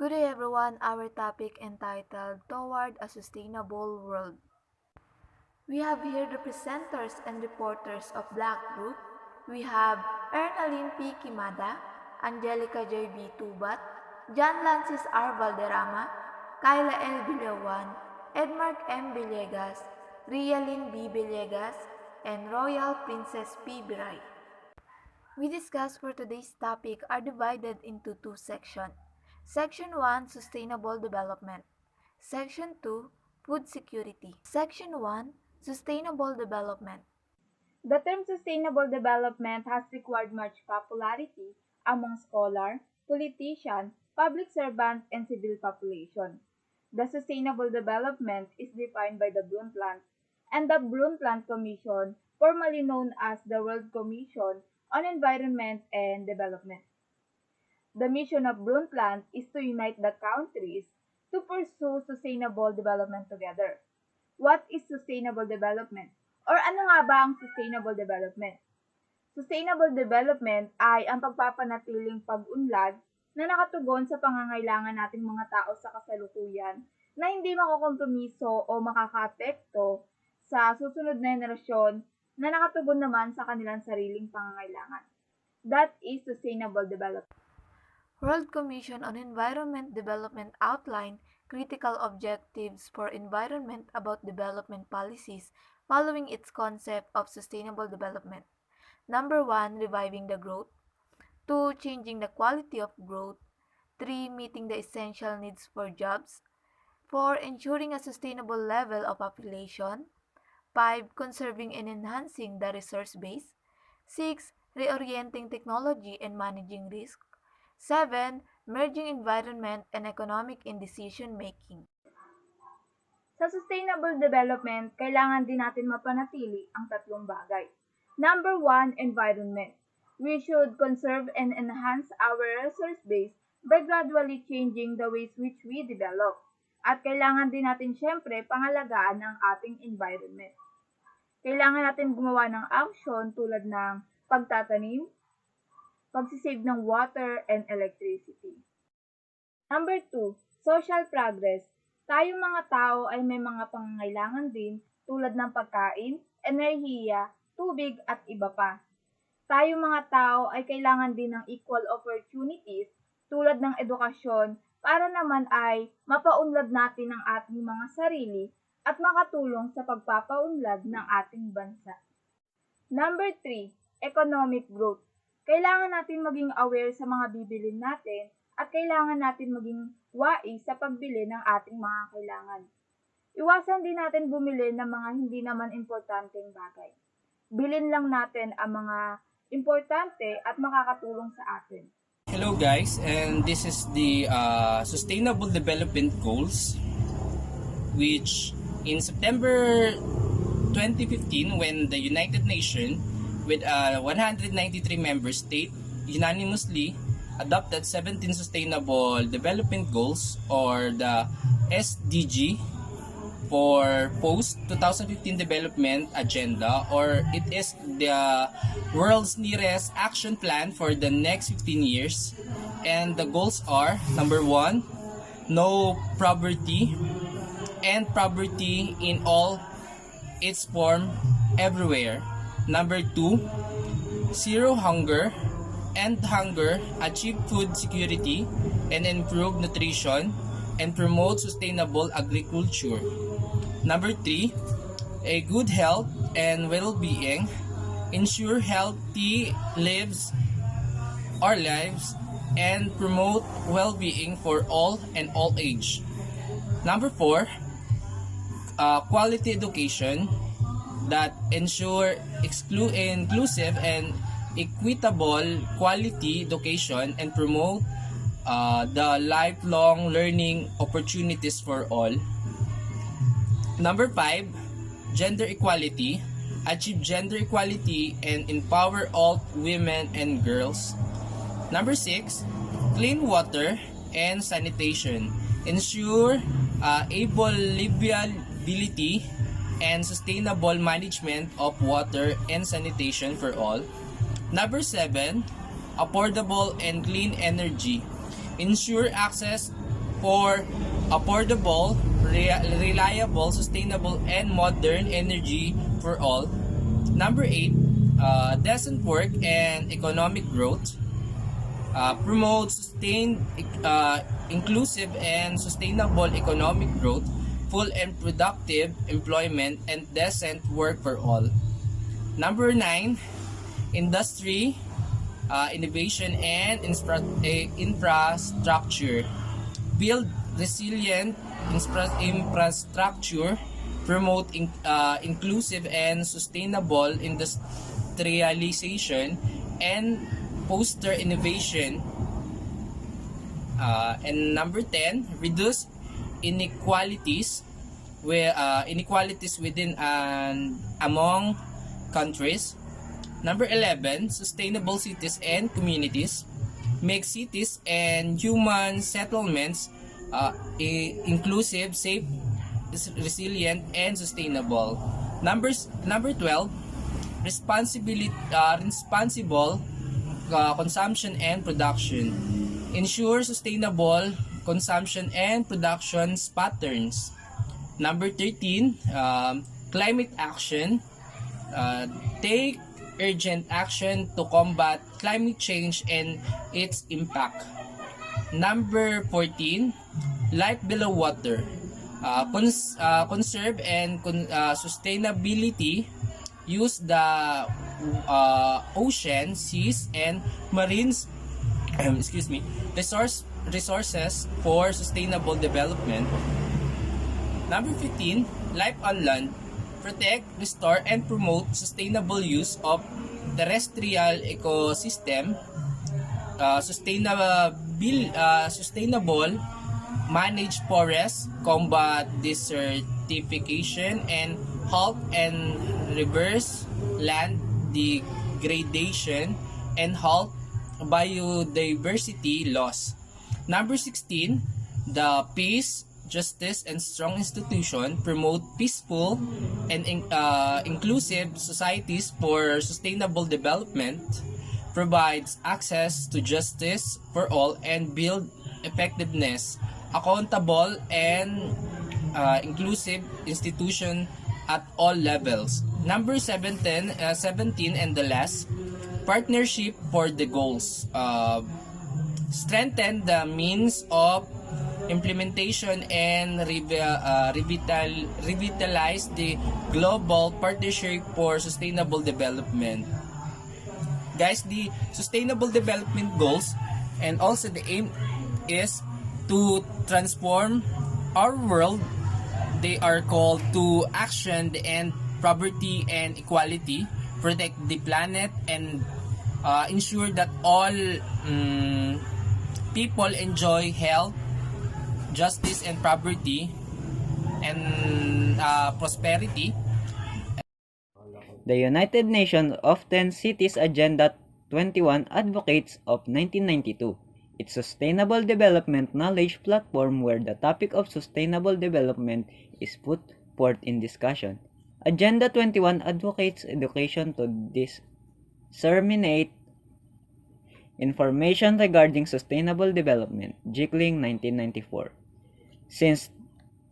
Good day everyone, our topic entitled Toward a Sustainable World. We have here the presenters and reporters of Black Group. We have Ernalyn P. Kimada, Angelica J. B. Tubat, John Lancis R. Valderrama, Kyla L. Villawan, Edmark M. Villegas, Rialyn B. Villegas, and Royal Princess P. Biray. We discussed for today's topic are divided into two sections. Section 1, Sustainable Development. Section 2, Food Security. Section 1, Sustainable Development. The term sustainable development has required much popularity among scholars, politicians, public servants, and civil population. The sustainable development is defined by the Brundtland and the Brundtland Commission, formerly known as the World Commission on Environment and Development. The mission of Brundtland is to unite the countries to pursue sustainable development together. What is sustainable development? Or ano nga ba ang sustainable development? Sustainable development ay ang pagpapanatiling pag-unlad na nakatugon sa pangangailangan nating mga tao sa kasalukuyan na hindi makokompromiso o makakaapekto sa susunod na henerasyon na nakatugon naman sa kanilang sariling pangangailangan. That is sustainable development. World Commission on Environment Development outlined critical objectives for environment about development policies following its concept of sustainable development. Number 1, reviving the growth. 2, changing the quality of growth. 3, meeting the essential needs for jobs. 4, ensuring a sustainable level of population. 5, conserving and enhancing the resource base. 6, reorienting technology and managing risk. 7. Merging environment and economic in decision-making. Sa sustainable development, kailangan din natin mapanatili ang tatlong bagay. Number 1, environment. We should conserve and enhance our resource base by gradually changing the ways which we develop. At kailangan din natin syempre pangalagaan ang ating environment. Kailangan natin gumawa ng action tulad ng pagtatanim, pagsisave ng water and electricity. Number 2, social progress. Tayong mga tao ay may mga pangangailangan din tulad ng pagkain, enerhiya, tubig at iba pa. Tayong mga tao ay kailangan din ng equal opportunities tulad ng edukasyon para naman ay mapaunlad natin ang ating mga sarili at makatulong sa pagpapaunlad ng ating bansa. Number 3, economic growth. Kailangan natin maging aware sa mga bibilin natin at kailangan natin maging wais sa pagbili ng ating mga kailangan. Iwasan din natin bumili ng mga hindi naman importanteng bagay. Bilhin lang natin ang mga importante at makakatulong sa atin. Hello guys, and this is the Sustainable Development Goals, which in September 2015, when the United Nations with 193 member states unanimously adopted 17 Sustainable Development Goals, or the SDG, for post-2015 development agenda, or it is the world's nearest action plan for the next 15 years. And the goals are, number 1, no poverty, and poverty in all its form everywhere. Number 2, zero hunger, end hunger, achieve food security, and improve nutrition, and promote sustainable agriculture. Number 3, a good health and well-being, ensure healthy lives, and promote well-being for all and all age. Number 4, quality education that ensure inclusive and equitable quality education and promote the lifelong learning opportunities for all. Number 5, gender equality, achieve gender equality and empower all women and girls. Number 6, clean water and sanitation, ensure able livability and sustainable management of water and sanitation for all. Number 7, affordable and clean energy, ensure access for affordable, reliable, sustainable, and modern energy for all. Number 8, decent work and economic growth. Promote sustained, inclusive, and sustainable economic growth, full and productive employment, and decent work for all. Number 9, industry, innovation, and infrastructure. Build resilient infrastructure, promote inclusive and sustainable industrialization, and foster innovation. And number 10, reduce inequalities within and among countries. Number 11, sustainable cities and communities. Make cities and human settlements inclusive, safe, resilient, and sustainable. Number 12, responsible consumption and production. Ensure sustainable consumption and production patterns. Number 13, climate action. Take urgent action to combat climate change and its impact. Number 14, life below water. Conserve and sustainability. Use the ocean, seas, and marines resources for sustainable development. Number 15, life on land. Protect, restore, and promote sustainable use of terrestrial ecosystem. Sustainable manage forests, combat desertification, and halt and reverse land degradation, and halt biodiversity loss. Number 16, the peace, justice, and strong institution promote peaceful and inclusive societies for sustainable development, provides access to justice for all, and build effectiveness, accountable, and inclusive institution at all levels. Number 17, and the last, partnership for the goals. Strengthen the means of implementation and revitalize the global partnership for sustainable development. Guys, the sustainable development goals and also the aim is to transform our world. They are called to action the end poverty and equality, protect the planet, and ensure that all people enjoy health, justice, and property, and prosperity. The United Nations often cites Agenda 21 advocates of 1992, its Sustainable Development Knowledge Platform, where the topic of sustainable development is put forth in discussion. Agenda 21 advocates education to disseminate information regarding sustainable development, Jickling, 1994. Since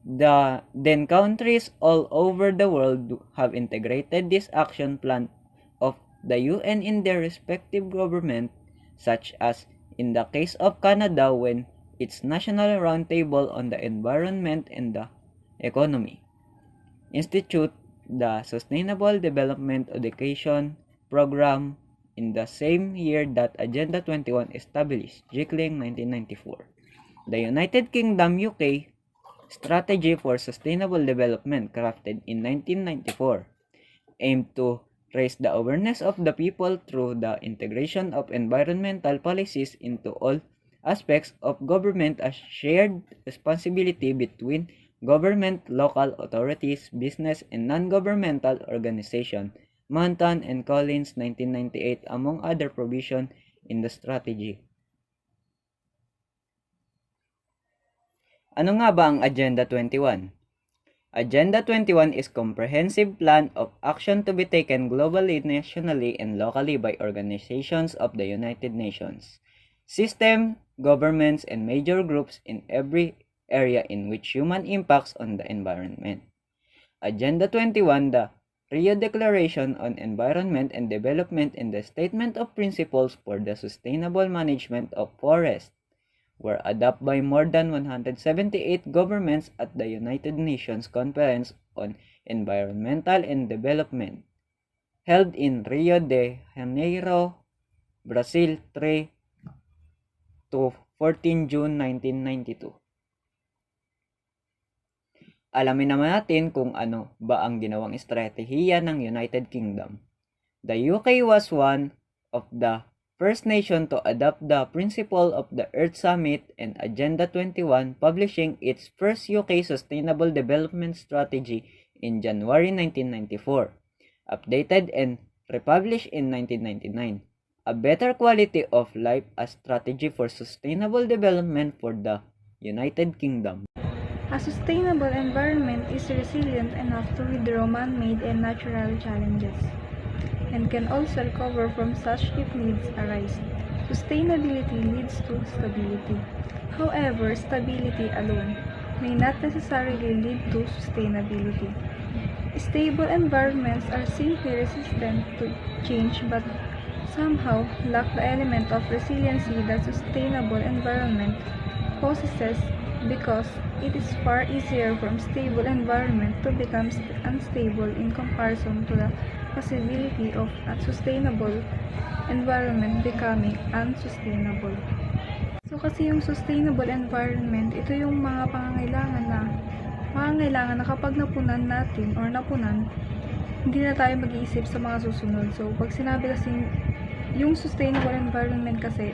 then countries all over the world have integrated this action plan of the UN in their respective government, such as in the case of Canada when its National Roundtable on the Environment and the Economy institute the Sustainable Development Education Program in the same year that Agenda 21 established, Jickling, 1994. The United Kingdom UK Strategy for Sustainable Development, crafted in 1994, aimed to raise the awareness of the people through the integration of environmental policies into all aspects of government as shared responsibility between government, local authorities, business, and non-governmental organizations. Mountain and Collins, 1998, among other provisions in the strategy. Ano nga ba ang Agenda 21? Agenda 21 is a comprehensive plan of action to be taken globally, nationally, and locally by organizations of the United Nations. system, governments, and major groups in every area in which human impacts on the environment. Agenda 21, the Rio Declaration on Environment and Development and the Statement of Principles for the Sustainable Management of Forests, were adopted by more than 178 governments at the United Nations Conference on Environmental and Development, held in Rio de Janeiro, Brazil 3 to 14 June 1992. Alamin naman natin kung ano ba ang ginawang estratehiya ng United Kingdom. The UK was one of the first nation to adopt the principle of the Earth Summit and Agenda 21, publishing its first UK Sustainable Development Strategy in January 1994, updated and republished in 1999. A better quality of life as strategy for sustainable development for the United Kingdom. A sustainable environment is resilient enough to withdraw man-made and natural challenges, and can also recover from such if needs arise. Sustainability leads to stability. However, stability alone may not necessarily lead to sustainability. Stable environments are simply resistant to change but somehow lack the element of resiliency that sustainable environment possesses, because it is far easier from stable environment to become unstable in comparison to the possibility of a sustainable environment becoming unsustainable. So kasi yung sustainable environment, ito yung mga pangangailangan na kapag napunan natin or napunan, hindi na tayo mag-iisip sa mga susunod. So pag sinabi kasi yung sustainable environment kasi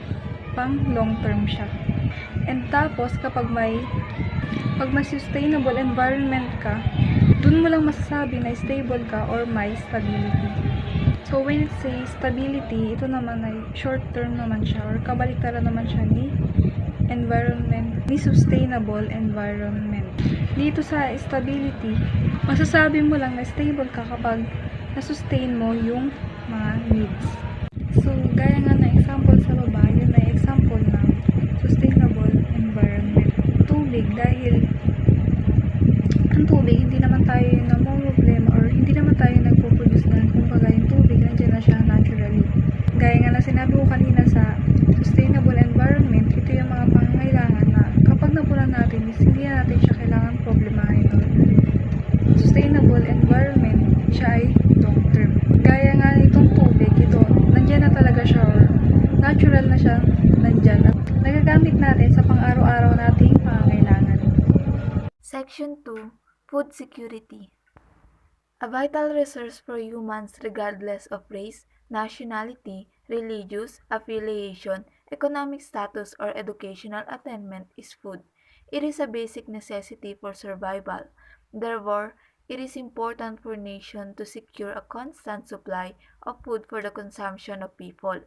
pang long term siya. And tapos pag may sustainable environment ka, dun mo lang masasabi na stable ka or may stability. So when it says stability, ito naman ay short term naman siya or kabaliktaran naman siya ni environment, ni sustainable environment. Dito sa stability, masasabi mo lang na stable ka kapag na-sustain mo yung mga needs. So gaya nga na example sa baba, yun na example ng sustainable environment. Tubig, dahil ang tubig, hindi naman tayo yung namumroblema or hindi naman tayo nagpo-produce ng, kumbaga yung tubig, nandiyan na siya naturally. Gaya nga na sinabi ko kanina sa sustainable environment, ito yung mga pangangailangan na kapag napunan natin, hindi na natin siya kailangan problemahin. Sustainable environment, siya ay long term. Gaya nga nitong tubig, ito, nandiyan na talaga siya or natural na siya nandyan at nagagamit natin sa pang-araw-araw nating pangangailangan. Section 2, Food Security. A vital resource for humans regardless of race, nationality, religious affiliation, economic status, or educational attainment is food. It is a basic necessity for survival. Therefore, it is important for nations to secure a constant supply of food for the consumption of people.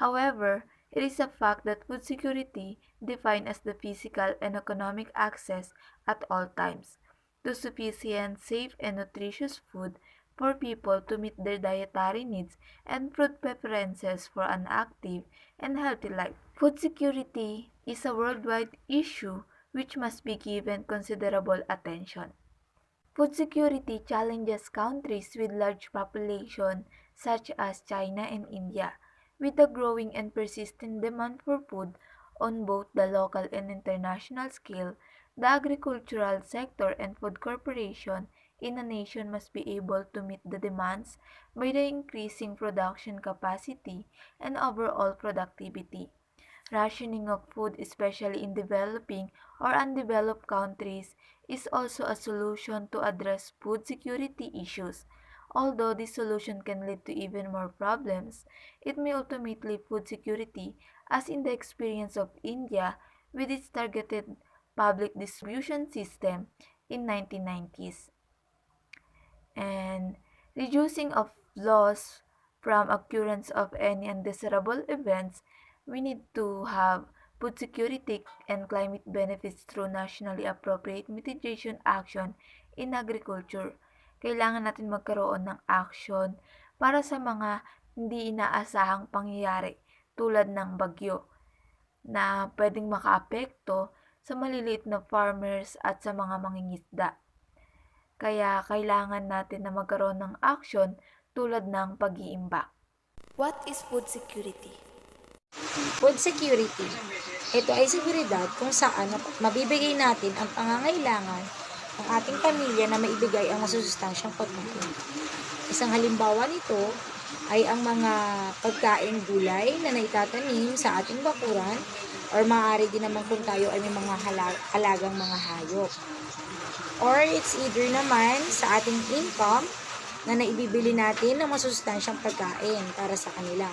However, it is a fact that food security, defined as the physical and economic access at all times to sufficient, safe, and nutritious food for people to meet their dietary needs and food preferences for an active and healthy life. Food security is a worldwide issue which must be given considerable attention. Food security challenges countries with large population such as China and India, with a growing and persistent demand for food on both the local and international scale. The agricultural sector and food corporation in a nation must be able to meet the demands by the increasing production capacity and overall productivity. Rationing of food, especially in developing or undeveloped countries, is also a solution to address food security issues. Although this solution can lead to even more problems, it may ultimately food security, as in the experience of India with its targeted public distribution system in 1990s. And reducing of loss from occurrence of any undesirable events, we need to have food security and climate benefits through nationally appropriate mitigation action in agriculture. Kailangan natin magkaroon ng action para sa mga hindi inaasahang pangyayari tulad ng bagyo. na pwedeng makaapekto sa maliliit na farmers at sa mga mangingisda. Kaya kailangan natin na magkaroon ng action tulad ng pag-iimbak. What is food security? Food security. Ito ay seguridad kung saan mabibigay natin ang pangangailangan ng ating pamilya na maibigay ang masusustansyang pagkain. Isang halimbawa nito ay ang mga pagkain gulay na naitatanim sa ating bakuran or maaari din naman kung tayo ay may mga halagang mga hayop. Or it's either naman sa ating income na naibibili natin ng masusustansyang pagkain para sa kanila.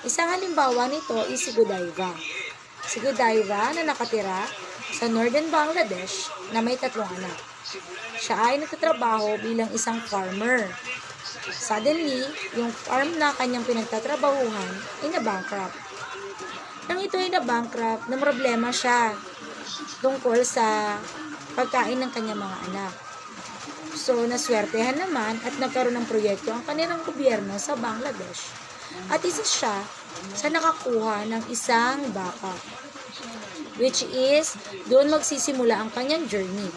Isang halimbawa nito is si Godiva. Si Godiva na nakatira sa Northern Bangladesh na may 3 anak. Siya ay nagtatrabaho bilang isang farmer. Suddenly, yung farm na kanyang pinagtatrabahuhan ay na-bankrupt. Nang ito ay na-bankrupt, na problema siya tungkol sa pagkain ng kanyang mga anak. So, naswertehan naman at nagkaroon ng proyekto ang kanilang gobyerno sa Bangladesh. At isa siya sa nakakuha ng isang baka, which is doon magsisimula ang kanyang journey.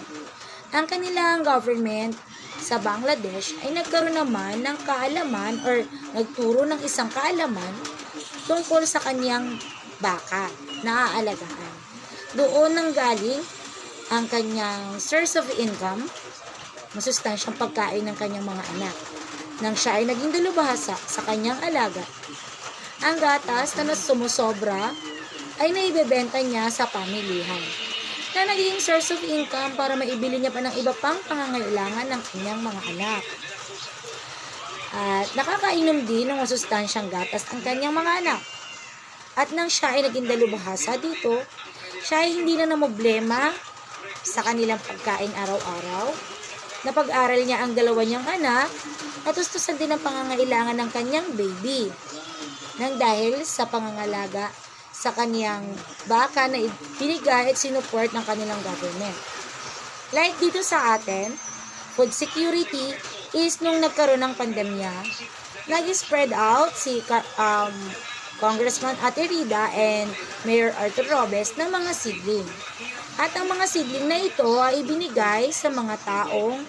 Ang kanilang government sa Bangladesh ay nagkaroon naman ng kaalaman or nagturo ng isang kaalaman tungkol sa kanyang baka na aalagaan. Doon nanggaling ang kanyang source of income, masustansyang pagkain ng kanyang mga anak. Nang siya ay naging dalubhasa sa kanyang alaga, ang gatas na sumusobra ay naibebenta niya sa pamilihan na naging source of income para maibili niya pa ng iba pang pangangailangan ng kanyang mga anak. At nakakainom din ng masustansyang gatas ang kanyang mga anak. At nang siya ay naging dalubhasa dito, siya ay hindi na problema sa kanilang pagkain araw-araw. Napag-aral niya ang 2 niyang anak at gustusan din ang pangangailangan ng kanyang baby. Nang dahil sa pangangalaga sa kaniyang baka na binigay at sinuport ng kanilang government. Like dito sa atin, food security is nung nagkaroon ng pandemya, nag-spread out si Congressman Ate Rida and Mayor Arthur Robes ng mga seedling. At ang mga seedling na ito ay binigay sa mga taong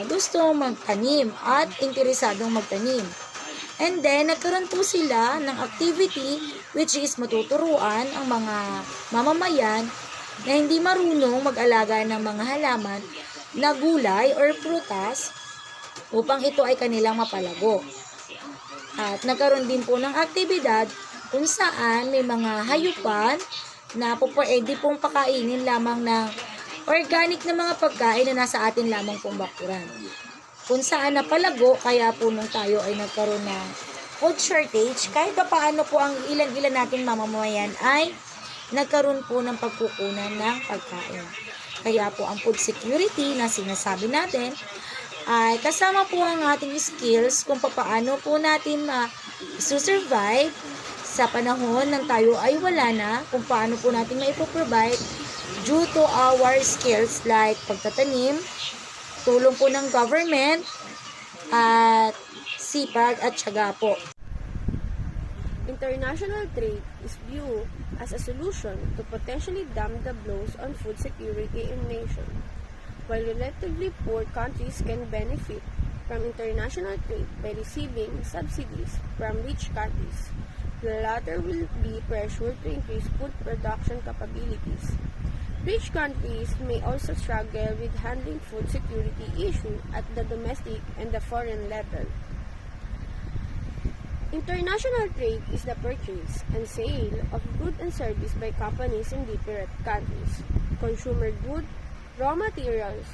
gusto magtanim at interesadong magtanim. And then, nagkaroon po sila ng activity which is matuturuan ang mga mamamayan na hindi marunong mag-alaga ng mga halaman na gulay or prutas upang ito ay kanilang mapalago. At nagkaroon din po ng aktibidad kung saan may mga hayupan na pwede pong pakainin lamang ng organic na mga pagkain na nasa atin lamang pong bakuran. Kung saan napalago, kaya po nung tayo ay nagkaroon ng food shortage, kahit pa paano po ang ilan-ilan nating mamamayan ay nagkaroon po ng pagkukunan ng pagkain. Kaya po ang food security na sinasabi natin ay kasama po ang ating skills kung paano po natin ma-survive sa panahon ng tayo ay wala na, kung paano po natin maipoprovide due to our skills like pagtatanim, tulong po ng government, at sipag at tiyaga po. International trade is viewed as a solution to potentially dampen the blows on food security in nations. While relatively poor countries can benefit from international trade by receiving subsidies from rich countries, the latter will be pressured to increase food production capabilities. Rich countries may also struggle with handling food security issues at the domestic and the foreign level. International trade is the purchase and sale of goods and services by companies in different countries. Consumer goods, raw materials,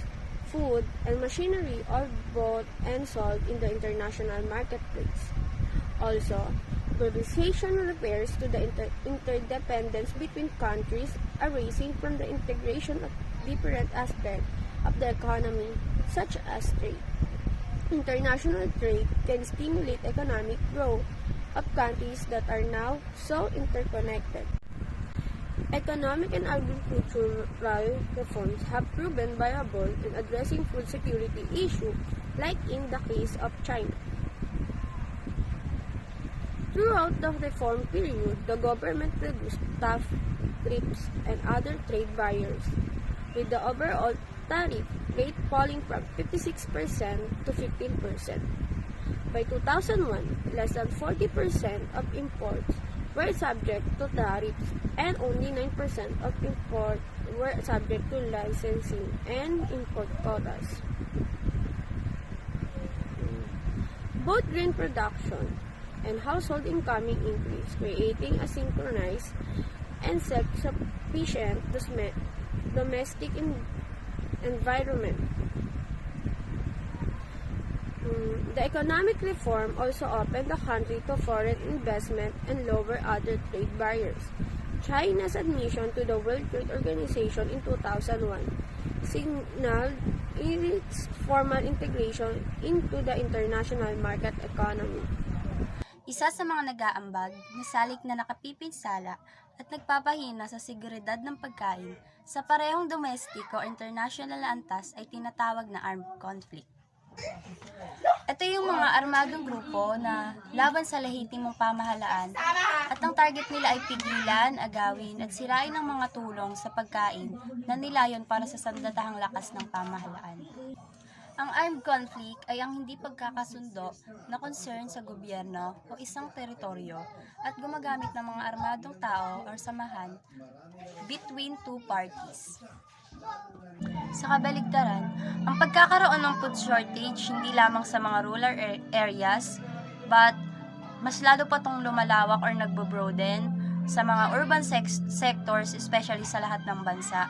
food, and machinery are bought and sold in the international marketplace. Also, globalization refers to the interdependence between countries arising from the integration of different aspects of the economy, such as trade. International trade can stimulate economic growth of countries that are now so interconnected. Economic and agricultural reforms have proven viable in addressing food security issues, like in the case of China. Throughout the reform period, the government reduced tariffs and other trade barriers, with the overall tariff rate falling from 56% to 15%. By 2001, less than 40% of imports were subject to tariffs and only 9% of imports were subject to licensing and import quotas. Both grain production and household income increased, creating a synchronized and self-sufficient domestic environment. The economic reform also opened the country to foreign investment and lowered other trade barriers. China's admission to the World Trade Organization in 2001 signaled its formal integration into the international market economy. Isa sa mga nag-aambag na salik na nakapipinsala at nagpapahina sa seguridad ng pagkain sa parehong domestic o international na antas ay tinatawag na armed conflict. Ito yung mga armadong grupo na laban sa lehitimong pamahalaan at ang target nila ay pigilan, agawin at sirain ang mga tulong sa pagkain na nilayon para sa sandatahang lakas ng pamahalaan. Ang armed conflict ay ang hindi pagkakasundo na concern sa gobyerno o isang teritoryo at gumagamit ng mga armadong tao o samahan between two parties. Sa kabaligtaran, ang pagkakaroon ng food shortage hindi lamang sa mga rural areas but mas lalo pa itong lumalawak or nagbo-broaden sa mga urban sectors, especially sa lahat ng bansa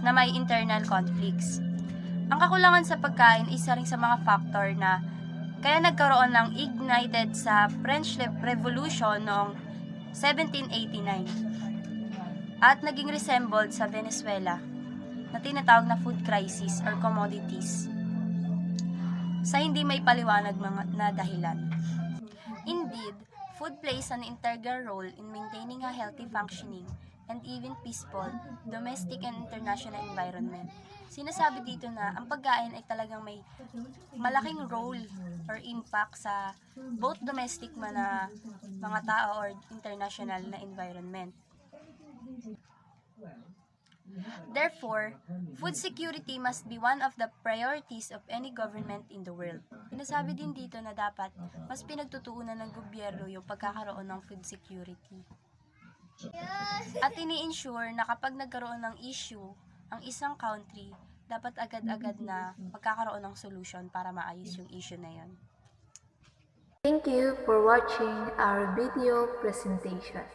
na may internal conflicts. Ang kakulangan sa pagkain isa rin sa mga factor na kaya nagkaroon ng ignited sa French Revolution noong 1789 at naging resembled sa Venezuela na tinatawag na food crisis or commodities sa hindi may paliwanag na dahilan. Indeed, food plays an integral role in maintaining a healthy functioning and even peaceful domestic and international environment. Sinasabi dito na ang pagkain ay talagang may malaking role or impact sa both domestic man na mga tao or international na environment. Therefore, food security must be one of the priorities of any government in the world. Sinasabi din dito na dapat mas pinagtutuunan ng gobyerno yung pagkakaroon ng food security. At ini-ensure na kapag nagkaroon ng issue ang isang country, dapat agad-agad na magkakaroon ng solution para maayos yung issue na yon. Thank you for watching our video presentation.